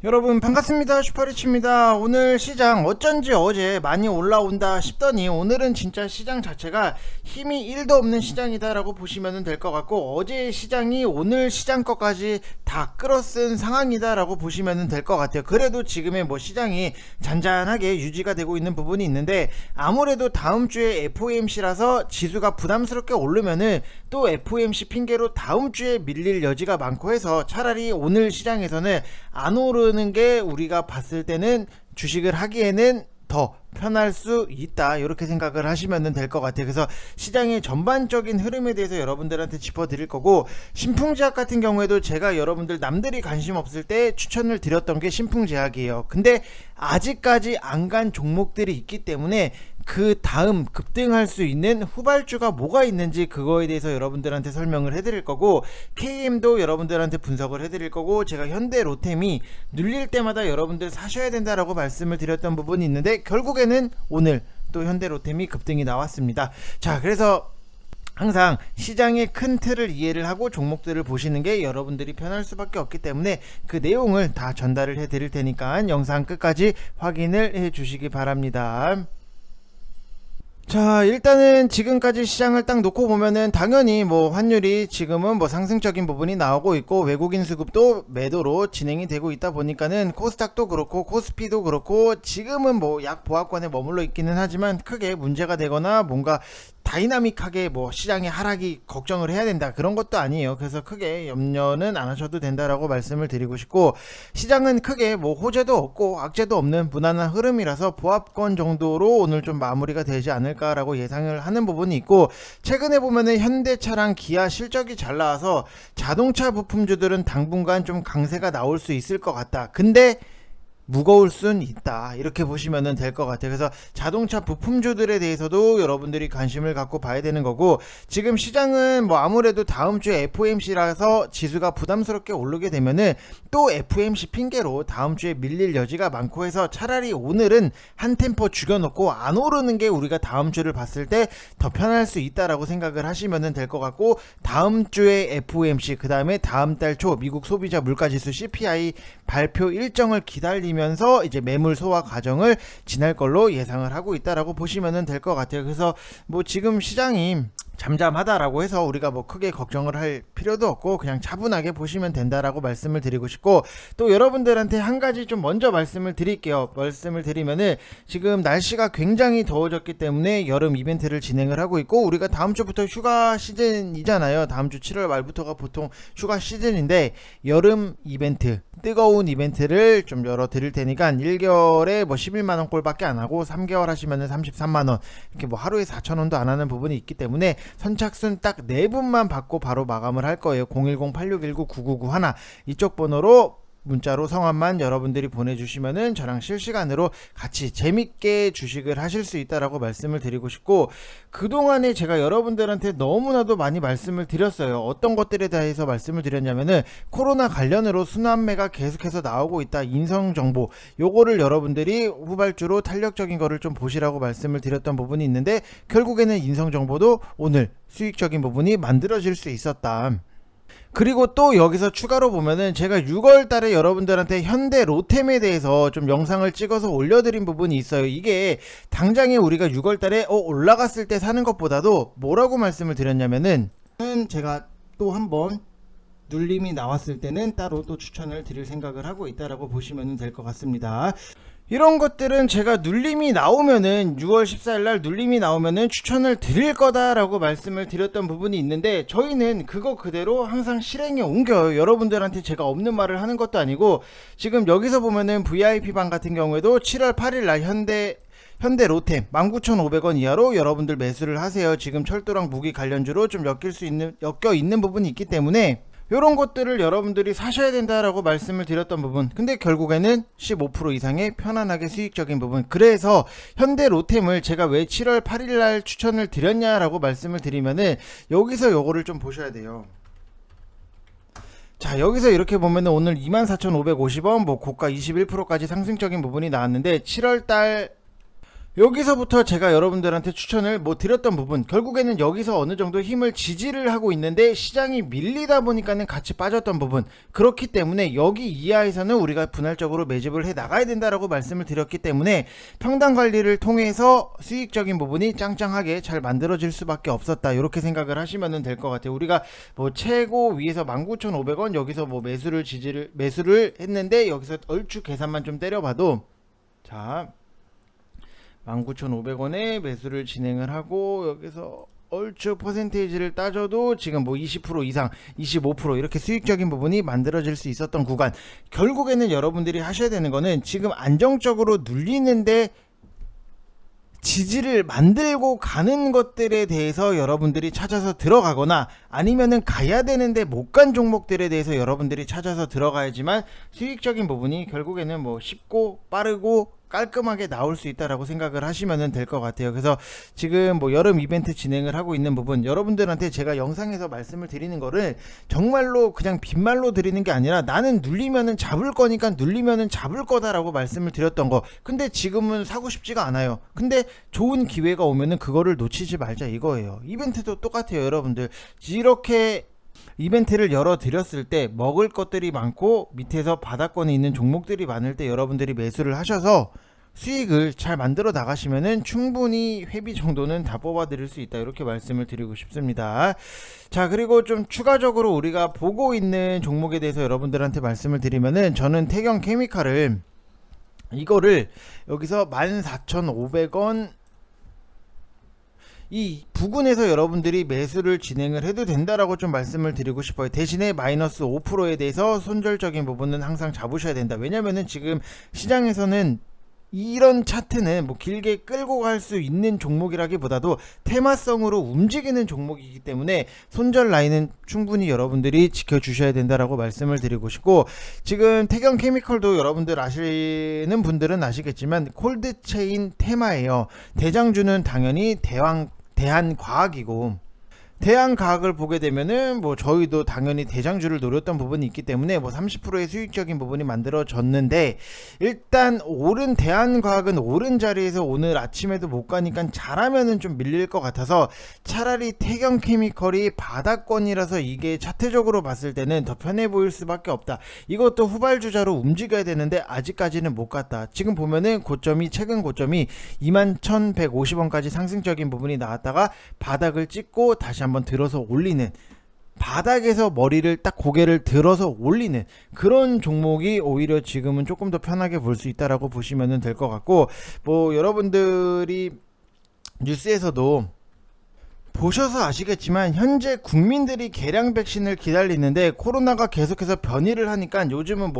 여러분 반갑습니다. 슈퍼리치입니다. 오늘 시장 어쩐지 어제 많이 올라온다 싶더니 오늘은 진짜 시장 자체가 힘이 1도 없는 시장이다 라고 보시면 될 것 같고, 어제의 시장이 오늘 시장 것까지 다 끌어쓴 상황이다 라고 보시면 될 것 같아요. 그래도 지금의 시장이 잔잔하게 유지가 되고 있는 부분이 있는데, 아무래도 다음 주에 FOMC라서 지수가 부담스럽게 오르면은 또 FOMC 핑계로 다음 주에 밀릴 여지가 많고 해서 차라리 오늘 시장에서는 안 오르는 게 우리가 봤을 때는 주식을 하기에는 더 편할 수 있다, 이렇게 생각을 하시면 될 것 같아요. 그래서 시장의 전반적인 흐름에 대해서 여러분들한테 짚어드릴 거고, 신풍제약 같은 경우에도 제가 여러분들 남들이 관심 없을 때 추천을 드렸던 게 신풍제약이에요. 근데 아직까지 안 간 종목들이 있기 때문에 그 다음 급등할 수 있는 후발주가 뭐가 있는지 그거에 대해서 여러분들한테 설명을 해드릴 거고, KM도 여러분들한테 분석을 해드릴 거고, 제가 현대 로템이 눌릴 때마다 여러분들 사셔야 된다라고 말씀을 드렸던 부분이 있는데, 결국에는 오늘 또 현대 로템이 급등이 나왔습니다. 자, 그래서 항상 시장의 큰 틀을 이해를 하고 종목들을 보시는 게 여러분들이 편할 수밖에 없기 때문에 그 내용을 다 전달을 해 드릴 테니까 영상 끝까지 확인을 해 주시기 바랍니다. 자, 일단은 지금까지 시장을 딱 놓고 보면은 당연히 환율이 지금은 상승적인 부분이 나오고 있고, 외국인 수급도 매도로 진행이 되고 있다 보니까는 코스닥도 그렇고 코스피도 그렇고 지금은 약 보합권에 머물러 있기는 하지만 크게 문제가 되거나 뭔가 다이나믹하게 시장의 하락이 걱정을 해야 된다, 그런 것도 아니에요. 그래서 크게 염려는 안 하셔도 된다라고 말씀을 드리고 싶고, 시장은 크게 호재도 없고 악재도 없는 무난한 흐름이라서 보합권 정도로 오늘 좀 마무리가 되지 않을까라고 예상을 하는 부분이 있고, 최근에 보면은 현대차랑 기아 실적이 잘 나와서 자동차 부품주들은 당분간 좀 강세가 나올 수 있을 것 같다. 근데 무거울 순 있다, 이렇게 보시면 될 것 같아요. 그래서 자동차 부품주들에 대해서도 여러분들이 관심을 갖고 봐야 되는 거고, 지금 시장은 아무래도 다음 주에 FOMC라서 지수가 부담스럽게 오르게 되면은 또 FOMC 핑계로 다음 주에 밀릴 여지가 많고 해서 차라리 오늘은 한 템포 죽여놓고 안 오르는 게 우리가 다음 주를 봤을 때 더 편할 수 있다라고 생각을 하시면 될 것 같고, 다음 주에 FOMC, 그 다음에 다음 달 초 미국 소비자 물가지수 CPI 발표 일정을 기다리면서 이제 매물 소화 과정을 지날 걸로 예상을 하고 있다라고 보시면 될 것 같아요. 그래서 지금 시장이 잠잠하다라고 해서 우리가 크게 걱정을 할 필요도 없고 그냥 차분하게 보시면 된다라고 말씀을 드리고 싶고, 또 여러분들한테 한 가지 좀 먼저 말씀을 드릴게요. 말씀을 드리면은 지금 날씨가 굉장히 더워졌기 때문에 여름 이벤트를 진행을 하고 있고, 우리가 다음 주부터 휴가 시즌이잖아요. 다음 주 7월 말부터가 보통 휴가 시즌인데, 여름 이벤트, 뜨거운 이벤트를 좀 열어 드릴 테니까 1개월에 11만원 꼴밖에 안 하고 3개월 하시면은 33만원, 이렇게 하루에 4,000원도 안 하는 부분이 있기 때문에 선착순 딱 4분만 받고 바로 마감을 할 거예요. 010-8619-9991 이쪽 번호로 문자로 성함만 여러분들이 보내주시면은 저랑 실시간으로 같이 재밌게 주식을 하실 수 있다라고 말씀을 드리고 싶고, 그동안에 제가 여러분들한테 너무나도 많이 말씀을 드렸어요. 어떤 것들에 대해서 말씀을 드렸냐면은 코로나 관련으로 순환매가 계속해서 나오고 있다, 인성정보, 요거를 여러분들이 후발주로 탄력적인 거를 좀 보시라고 말씀을 드렸던 부분이 있는데, 결국에는 인성정보도 오늘 수익적인 부분이 만들어질 수 있었다. 그리고 또 여기서 추가로 보면은 제가 6월 달에 여러분들한테 현대 로템에 대해서 좀 영상을 찍어서 올려드린 부분이 있어요. 이게 당장에 우리가 6월 달에 올라갔을 때 사는 것보다도 뭐라고 말씀을 드렸냐면은, 제가 또 한번 눌림이 나왔을 때는 따로 또 추천을 드릴 생각을 하고 있다라고 보시면 될 것 같습니다. 이런 것들은 제가 눌림이 나오면은 6월 14일날 눌림이 나오면은 추천을 드릴 거다라고 말씀을 드렸던 부분이 있는데, 저희는 그거 그대로 항상 실행에 옮겨요. 여러분들한테 제가 없는 말을 하는 것도 아니고, 지금 여기서 보면은 VIP방 같은 경우에도 7월 8일날 현대 로템 19,500원 이하로 여러분들 매수를 하세요. 지금 철도랑 무기 관련주로 좀 엮여 있는 부분이 있기 때문에 요런 것들을 여러분들이 사셔야 된다라고 말씀을 드렸던 부분, 근데 결국에는 15% 이상의 편안하게 수익적인 부분, 그래서 현대 로템을 제가 왜 7월 8일날 추천을 드렸냐라고 말씀을 드리면은 여기서 요거를 좀 보셔야 돼요. 자, 여기서 이렇게 보면은 오늘 24,550원 고가 21%까지 상승적인 부분이 나왔는데, 7월달 여기서부터 제가 여러분들한테 추천을 드렸던 부분, 결국에는 여기서 어느 정도 힘을 지지를 하고 있는데 시장이 밀리다 보니까는 같이 빠졌던 부분, 그렇기 때문에 여기 이하에서는 우리가 분할적으로 매집을 해 나가야 된다라고 말씀을 드렸기 때문에 평단 관리를 통해서 수익적인 부분이 짱짱하게 잘 만들어질 수밖에 없었다, 이렇게 생각을 하시면 될 것 같아요. 우리가 최고 위에서 19,500원 여기서 매수를 했는데 여기서 얼추 계산만 좀 때려봐도, 자 19,500원에 매수를 진행을 하고 여기서 얼추 퍼센테이지를 따져도 지금 20% 이상, 25% 이렇게 수익적인 부분이 만들어질 수 있었던 구간, 결국에는 여러분들이 하셔야 되는 거는 지금 안정적으로 눌리는데 지지를 만들고 가는 것들에 대해서 여러분들이 찾아서 들어가거나, 아니면은 가야 되는데 못 간 종목들에 대해서 여러분들이 찾아서 들어가야지만 수익적인 부분이 결국에는 쉽고 빠르고 깔끔하게 나올 수 있다라고 생각을 하시면 될 것 같아요. 그래서 지금 여름 이벤트 진행을 하고 있는 부분, 여러분들한테 제가 영상에서 말씀을 드리는 거를 정말로 그냥 빈말로 드리는 게 아니라, 나는 눌리면은 잡을 거니까 눌리면은 잡을 거다라고 말씀을 드렸던 거, 근데 지금은 사고 싶지가 않아요. 근데 좋은 기회가 오면은 그거를 놓치지 말자, 이거예요. 이벤트도 똑같아요. 여러분들 이렇게 이벤트를 열어드렸을 때 먹을 것들이 많고 밑에서 바닥권에 있는 종목들이 많을 때 여러분들이 매수를 하셔서 수익을 잘 만들어 나가시면은 충분히 회비 정도는 다 뽑아 드릴 수 있다, 이렇게 말씀을 드리고 싶습니다. 자, 그리고 좀 추가적으로 우리가 보고 있는 종목에 대해서 여러분들한테 말씀을 드리면은, 저는 태경 케미칼을 이거를 여기서 14,500원 이 부근에서 여러분들이 매수를 진행을 해도 된다라고 좀 말씀을 드리고 싶어요. 대신에 마이너스 5%에 대해서 손절적인 부분은 항상 잡으셔야 된다. 왜냐면은 지금 시장에서는 이런 차트는 길게 끌고 갈 수 있는 종목이라기보다도 테마성으로 움직이는 종목이기 때문에 손절 라인은 충분히 여러분들이 지켜주셔야 된다라고 말씀을 드리고 싶고, 지금 태경 케미컬도 여러분들 아시는 분들은 아시겠지만 콜드체인 테마예요. 대장주는 당연히 대한과학이고, 대한과학을 보게 되면은 저희도 당연히 대장주를 노렸던 부분이 있기 때문에 30%의 수익적인 부분이 만들어졌는데, 일단 오른 대한과학은 오른 자리에서 오늘 아침에도 못 가니까 잘하면은 좀 밀릴 것 같아서 차라리 태경케미컬이 바닥권이라서 이게 차트적으로 봤을 때는 더 편해 보일 수밖에 없다. 이것도 후발주자로 움직여야 되는데 아직까지는 못 갔다. 지금 보면은 최근 고점이 21,150원까지 상승적인 부분이 나왔다가 바닥을 찍고 다시 한번 들어서 올리는, 바닥에서 고개를 들어서 올리는 그런 종목이 오히려 지금은 조금 더 편하게 볼 수 있다라고 보시면 될 것 같고, 여러분들이 뉴스에서도 보셔서 아시겠지만 현재 국민들이 개량 백신을 기다리는데 코로나가 계속해서 변이를 하니까 요즘은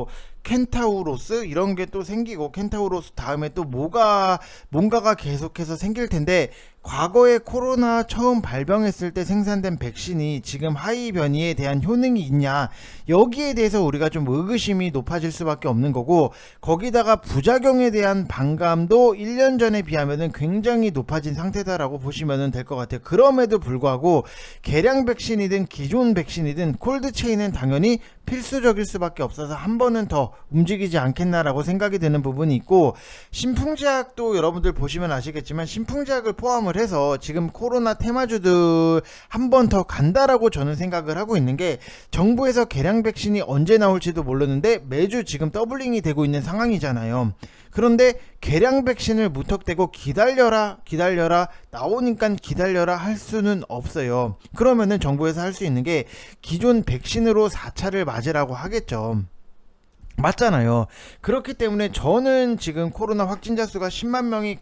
켄타우로스 이런 게 또 생기고, 켄타우로스 다음에 또 뭔가가 계속해서 생길 텐데, 과거에 코로나 처음 발병했을 때 생산된 백신이 지금 하이 변이에 대한 효능이 있냐, 여기에 대해서 우리가 좀 의구심이 높아질 수밖에 없는 거고, 거기다가 부작용에 대한 반감도 1년 전에 비하면 굉장히 높아진 상태다라고 보시면 될 것 같아요. 그럼에도 불구하고 개량 백신이든 기존 백신이든 콜드체인은 당연히 필수적일 수밖에 없어서 한 번은 더 움직이지 않겠나라고 생각이 드는 부분이 있고, 신풍제약도 여러분들 보시면 아시겠지만 신풍제약을 포함을 해서 지금 코로나 테마주들 한 번 더 간다라고 저는 생각을 하고 있는 게, 정부에서 개량 백신이 언제 나올지도 모르는데 매주 지금 더블링이 되고 있는 상황이잖아요. 그런데 개량 백신을 무턱대고 기다려라 나오니까 기다려라 할 수는 없어요. 그러면은 정부에서 할 수 있는 게 기존 백신으로 4차를 맞으라고 하겠죠. 맞잖아요. 그렇기 때문에 저는 지금 코로나 확진자 수가 10만 명이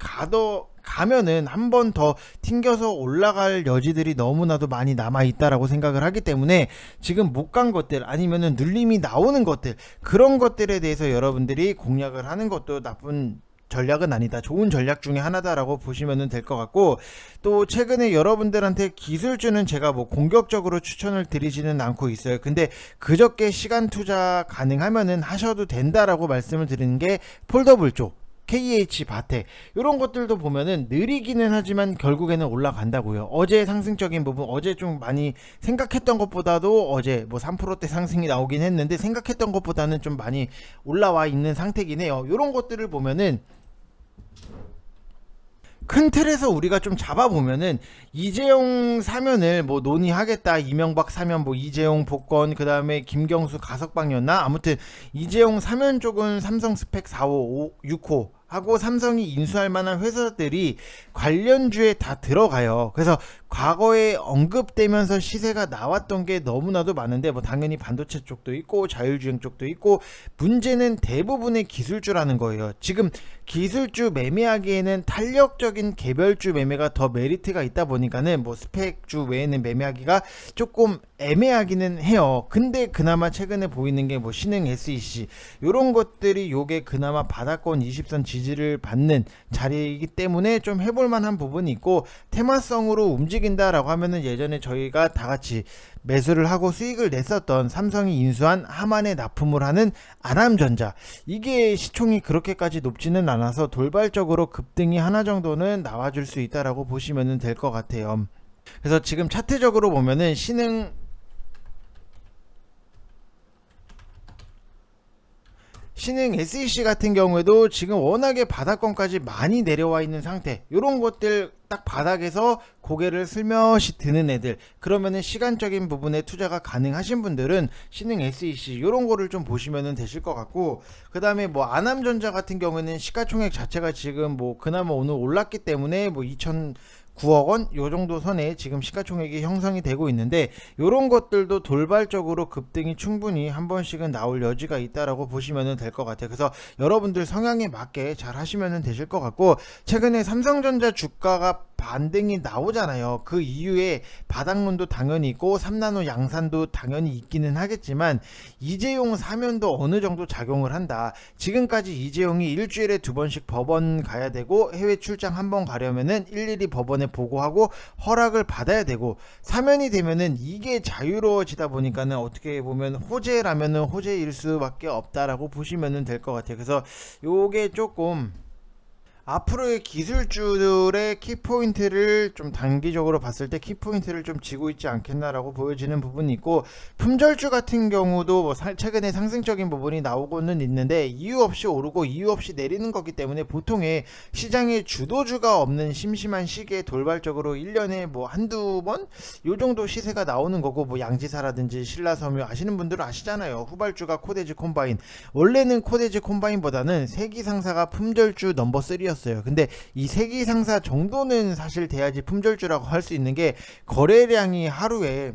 가면은 한 번 더 튕겨서 올라갈 여지들이 너무나도 많이 남아 있다라고 생각을 하기 때문에, 지금 못 간 것들 아니면은 눌림이 나오는 것들, 그런 것들에 대해서 여러분들이 공략을 하는 것도 나쁜 전략은 아니다. 좋은 전략 중에 하나다라고 보시면 될 것 같고, 또 최근에 여러분들한테 기술주는 제가 공격적으로 추천을 드리지는 않고 있어요. 근데 그저께 시간 투자 가능하면은 하셔도 된다라고 말씀을 드리는 게 폴더블 쪽, KH 바텍 이런 것들도 보면은 느리기는 하지만 결국에는 올라간다고요. 어제 상승적인 부분, 어제 좀 많이 생각했던 것보다도, 어제 3%대 상승이 나오긴 했는데 생각했던 것보다는 좀 많이 올라와 있는 상태긴 해요. 이런 것들을 보면은 큰 틀에서 우리가 좀 잡아보면은 이재용 사면을 뭐 논의하겠다, 이명박 사면, 뭐 이재용 복권, 그 다음에 김경수 가석방이었나, 아무튼 이재용 사면 쪽은 삼성 스펙 4호 6호 하고 삼성이 인수할 만한 회사들이 관련주에 다 들어가요. 그래서 과거에 언급되면서 시세가 나왔던 게 너무나도 많은데, 뭐 당연히 반도체 쪽도 있고 자율주행 쪽도 있고, 문제는 대부분의 기술주라는 거예요. 지금 기술주 매매하기에는 탄력적인 개별주 매매가 더 메리트가 있다 보니까는 뭐 스펙주 외에는 매매하기가 조금 애매하기는 해요. 근데 그나마 최근에 보이는 게 뭐 신흥 SEC 요런 것들이 요게 그나마 바닥권 20선 지지를 받는 자리이기 때문에 좀 해볼 만한 부분이 있고, 테마성으로 움직인다라고 하면은 예전에 저희가 다 같이 매수를 하고 수익을 냈었던 삼성이 인수한 하만에 납품을 하는 아남전자, 이게 시총이 그렇게까지 높지는 않아서 돌발적으로 급등이 하나 정도는 나와줄 수 있다라고 보시면 될 것 같아요. 그래서 지금 차트적으로 보면은 신흥 SEC 같은 경우에도 지금 워낙에 바닥권까지 많이 내려와 있는 상태, 요런 것들 딱 바닥에서 고개를 슬며시 드는 애들, 그러면은 시간적인 부분에 투자가 가능하신 분들은 신흥 SEC 요런 거를 좀 보시면 되실 것 같고, 그 다음에 뭐 아남전자 같은 경우에는 시가총액 자체가 지금 뭐 그나마 오늘 올랐기 때문에 뭐 9억 원 요 정도 선에 지금 시가총액이 형성이 되고 있는데, 요런 것들도 돌발적으로 급등이 충분히 한 번씩은 나올 여지가 있다라고 보시면 될 것 같아요. 그래서 여러분들 성향에 맞게 잘 하시면 되실 것 같고, 최근에 삼성전자 주가가 반등이 나오잖아요. 그 이후에 바닥론도 당연히 있고 3나노 양산도 당연히 있기는 하겠지만, 이재용 사면도 어느 정도 작용을 한다. 지금까지 이재용이 일주일에 2번씩 법원 가야 되고, 해외 출장 한 번 가려면은 일일이 법원에 보고하고 허락을 받아야 되고, 사면이 되면은 이게 자유로워지다 보니까는 어떻게 보면 호재라면은 호재일 수밖에 없다라고 보시면 될 것 같아요. 그래서 요게 조금 앞으로의 기술주들의 키포인트를 좀 단기적으로 봤을 때 키포인트를 좀 쥐고 있지 않겠나라고 보여지는 부분이 있고, 품절주 같은 경우도 뭐 최근에 상승적인 부분이 나오고는 있는데 이유 없이 오르고 이유 없이 내리는 거기 때문에, 보통의 시장에 주도주가 없는 심심한 시기에 돌발적으로 1년에 뭐 한두 번 요 정도 시세가 나오는 거고, 뭐 양지사라든지 신라섬유 아시는 분들은 아시잖아요. 후발주가 코데지 콤바인, 원래는 코데지 콤바인보다는 세기상사가 품절주 넘버 3였어요. 근데 이 세기상사 정도는 사실 돼야지 품절주라고 할 수 있는 게, 거래량이 하루에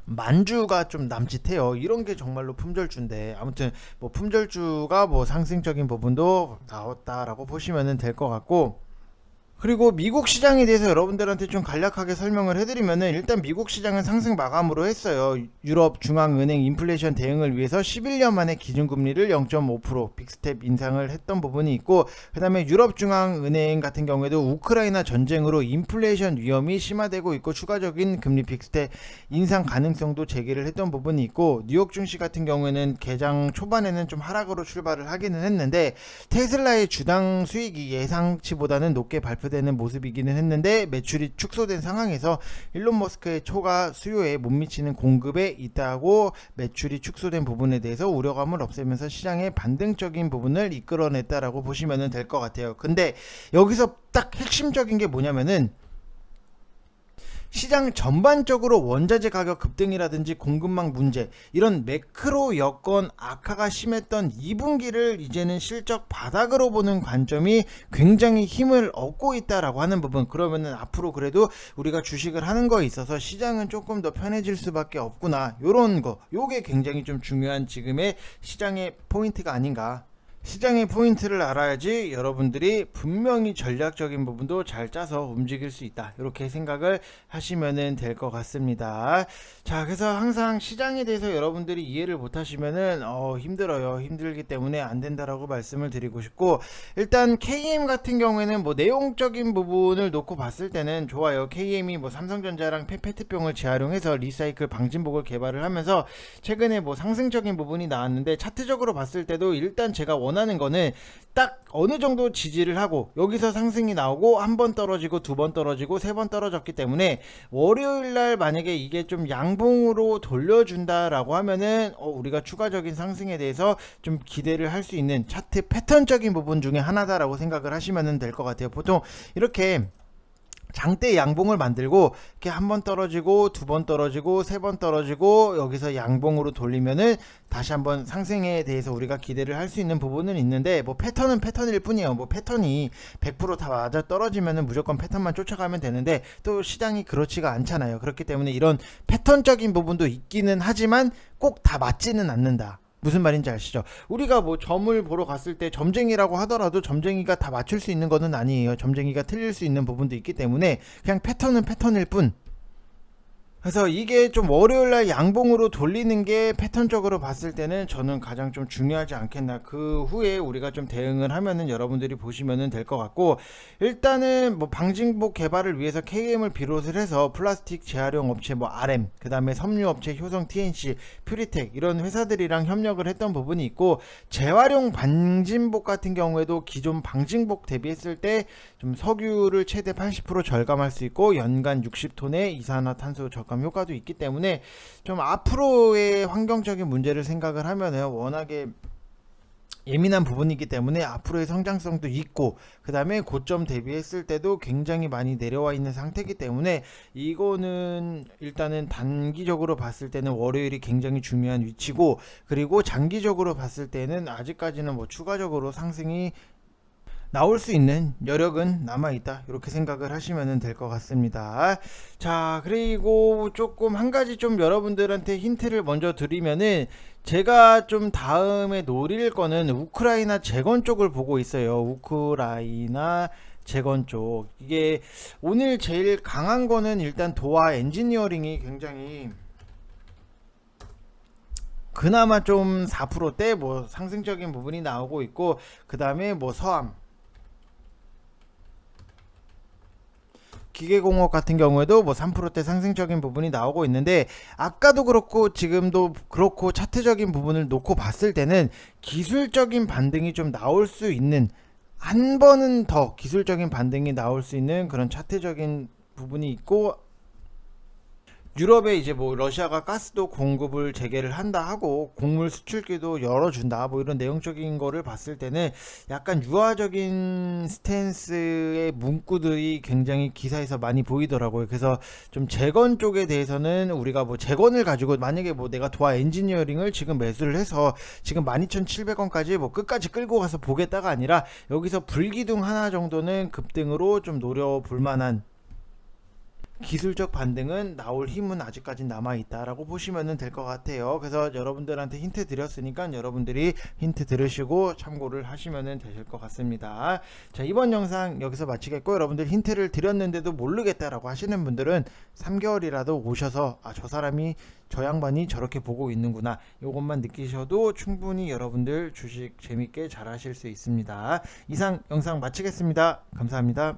만주가 좀 남짓해요. 이런 게 정말로 품절주인데, 아무튼 뭐 품절주가 뭐 상승적인 부분도 나왔다라고 보시면 될 것 같고, 그리고 미국 시장에 대해서 여러분들한테 좀 간략하게 설명을 해드리면은, 일단 미국 시장은 상승 마감으로 했어요. 유럽 중앙은행 인플레이션 대응을 위해서 11년 만에 기준금리를 0.5% 빅스텝 인상을 했던 부분이 있고, 그 다음에 유럽 중앙은행 같은 경우에도 우크라이나 전쟁으로 인플레이션 위험이 심화되고 있고 추가적인 금리 빅스텝 인상 가능성도 제기를 했던 부분이 있고, 뉴욕 증시 같은 경우에는 개장 초반에는 좀 하락으로 출발을 하기는 했는데, 테슬라의 주당 수익이 예상치보다는 높게 발표되는 모습이기는 했는데, 매출이 축소된 상황에서 일론 머스크의 초과 수요에 못 미치는 공급에 있다고 매출이 축소된 부분에 대해서 우려감을 없애면서 시장의 반등적인 부분을 이끌어냈다라고 보시면 될 것 같아요. 근데 여기서 딱 핵심적인 게 뭐냐면은, 시장 전반적으로 원자재 가격 급등이라든지 공급망 문제, 이런 매크로 여건 악화가 심했던 2분기를 이제는 실적 바닥으로 보는 관점이 굉장히 힘을 얻고 있다라고 하는 부분, 그러면은 앞으로 그래도 우리가 주식을 하는 거에 있어서 시장은 조금 더 편해질 수밖에 없구나, 요런 거, 요게 굉장히 좀 중요한 지금의 시장의 포인트가 아닌가. 시장의 포인트를 알아야지 여러분들이 분명히 전략적인 부분도 잘 짜서 움직일 수 있다, 이렇게 생각을 하시면 될 것 같습니다. 자, 그래서 항상 시장에 대해서 여러분들이 이해를 못 하시면은 힘들어요. 힘들기 때문에 안 된다라고 말씀을 드리고 싶고, 일단 KM 같은 경우에는 뭐 내용적인 부분을 놓고 봤을 때는 좋아요. KM이 뭐 삼성전자랑 페트병을 재활용해서 리사이클 방진복을 개발을 하면서 최근에 뭐 상승적인 부분이 나왔는데, 차트적으로 봤을 때도 일단 제가 원하는 거는 딱 어느 정도 지지를 하고 여기서 상승이 나오고 한 번 떨어지고 두 번 떨어지고 세 번 떨어졌기 때문에 월요일날 만약에 이게 좀 양봉으로 돌려준다라고 하면은 우리가 추가적인 상승에 대해서 좀 기대를 할 수 있는 차트 패턴적인 부분 중에 하나다라고 생각을 하시면 될 것 같아요. 보통 이렇게 장대 양봉을 만들고 이렇게 한 번 떨어지고 두 번 떨어지고 세 번 떨어지고 여기서 양봉으로 돌리면은 다시 한번 상승에 대해서 우리가 기대를 할 수 있는 부분은 있는데 뭐 패턴은 패턴일 뿐이에요. 뭐 패턴이 100% 다 맞아 떨어지면은 무조건 패턴만 쫓아가면 되는데 또 시장이 그렇지가 않잖아요. 그렇기 때문에 이런 패턴적인 부분도 있기는 하지만 꼭 다 맞지는 않는다. 무슨 말인지 아시죠? 우리가 뭐 점을 보러 갔을 때 점쟁이라고 하더라도 점쟁이가 다 맞출 수 있는 거는 아니에요. 점쟁이가 틀릴 수 있는 부분도 있기 때문에 그냥 패턴은 패턴일 뿐. 그래서 이게 좀 월요일날 양봉으로 돌리는 게 패턴적으로 봤을 때는 저는 가장 좀 중요하지 않겠나. 그 후에 우리가 좀 대응을 하면은 여러분들이 보시면은 될 것 같고, 일단은 뭐 방진복 개발을 위해서 KM을 비롯을 해서 플라스틱 재활용 업체 뭐 RM, 그 다음에 섬유 업체 효성 TNC, 퓨리텍 이런 회사들이랑 협력을 했던 부분이 있고, 재활용 방진복 같은 경우에도 기존 방진복 대비했을 때 좀 석유를 최대 80% 절감할 수 있고 연간 60톤의 이산화탄소 절감 효과도 있기 때문에 좀 앞으로의 환경적인 문제를 생각을 하면은 워낙에 예민한 부분이기 때문에 앞으로의 성장성도 있고 그 다음에 고점 대비했을 때도 굉장히 많이 내려와 있는 상태이기 때문에 이거는 일단은 단기적으로 봤을 때는 월요일이 굉장히 중요한 위치고, 그리고 장기적으로 봤을 때는 아직까지는 뭐 추가적으로 상승이 나올 수 있는 여력은 남아있다, 이렇게 생각을 하시면 될 것 같습니다. 자, 그리고 조금 한 가지 좀 여러분들한테 힌트를 먼저 드리면은, 제가 좀 다음에 노릴 거는 우크라이나 재건 쪽을 보고 있어요. 우크라이나 재건 쪽. 이게 오늘 제일 강한 거는 일단 도화 엔지니어링이 굉장히 그나마 좀 4%대 뭐 상승적인 부분이 나오고 있고, 그 다음에 뭐 서암 기계공업 같은 경우에도 뭐 3%대 상승적인 부분이 나오고 있는데, 아까도 그렇고 지금도 그렇고 차트적인 부분을 놓고 봤을 때는 기술적인 반등이 좀 나올 수 있는, 한 번은 더 기술적인 반등이 나올 수 있는 그런 차트적인 부분이 있고, 유럽에 이제 뭐 러시아가 가스도 공급을 재개를 한다 하고 곡물 수출기도 열어준다 뭐 이런 내용적인 거를 봤을 때는 약간 유화적인 스탠스의 문구들이 굉장히 기사에서 많이 보이더라고요. 그래서 좀 재건 쪽에 대해서는 우리가 뭐 재건을 가지고 만약에 뭐 내가 도화 엔지니어링을 지금 매수를 해서 지금 12,700원까지 뭐 끝까지 끌고 가서 보겠다가 아니라 여기서 불기둥 하나 정도는 급등으로 좀 노려볼 만한 기술적 반등은 나올 힘은 아직까지 남아있다라고 보시면 될 것 같아요. 그래서 여러분들한테 힌트 드렸으니까 여러분들이 힌트 들으시고 참고를 하시면 되실 것 같습니다. 자, 이번 영상 여기서 마치겠고, 여러분들 힌트를 드렸는데도 모르겠다라고 하시는 분들은 3개월이라도 오셔서 저 사람이 저 양반이 저렇게 보고 있는구나, 요것만 느끼셔도 충분히 여러분들 주식 재밌게 잘 하실 수 있습니다. 이상 영상 마치겠습니다. 감사합니다.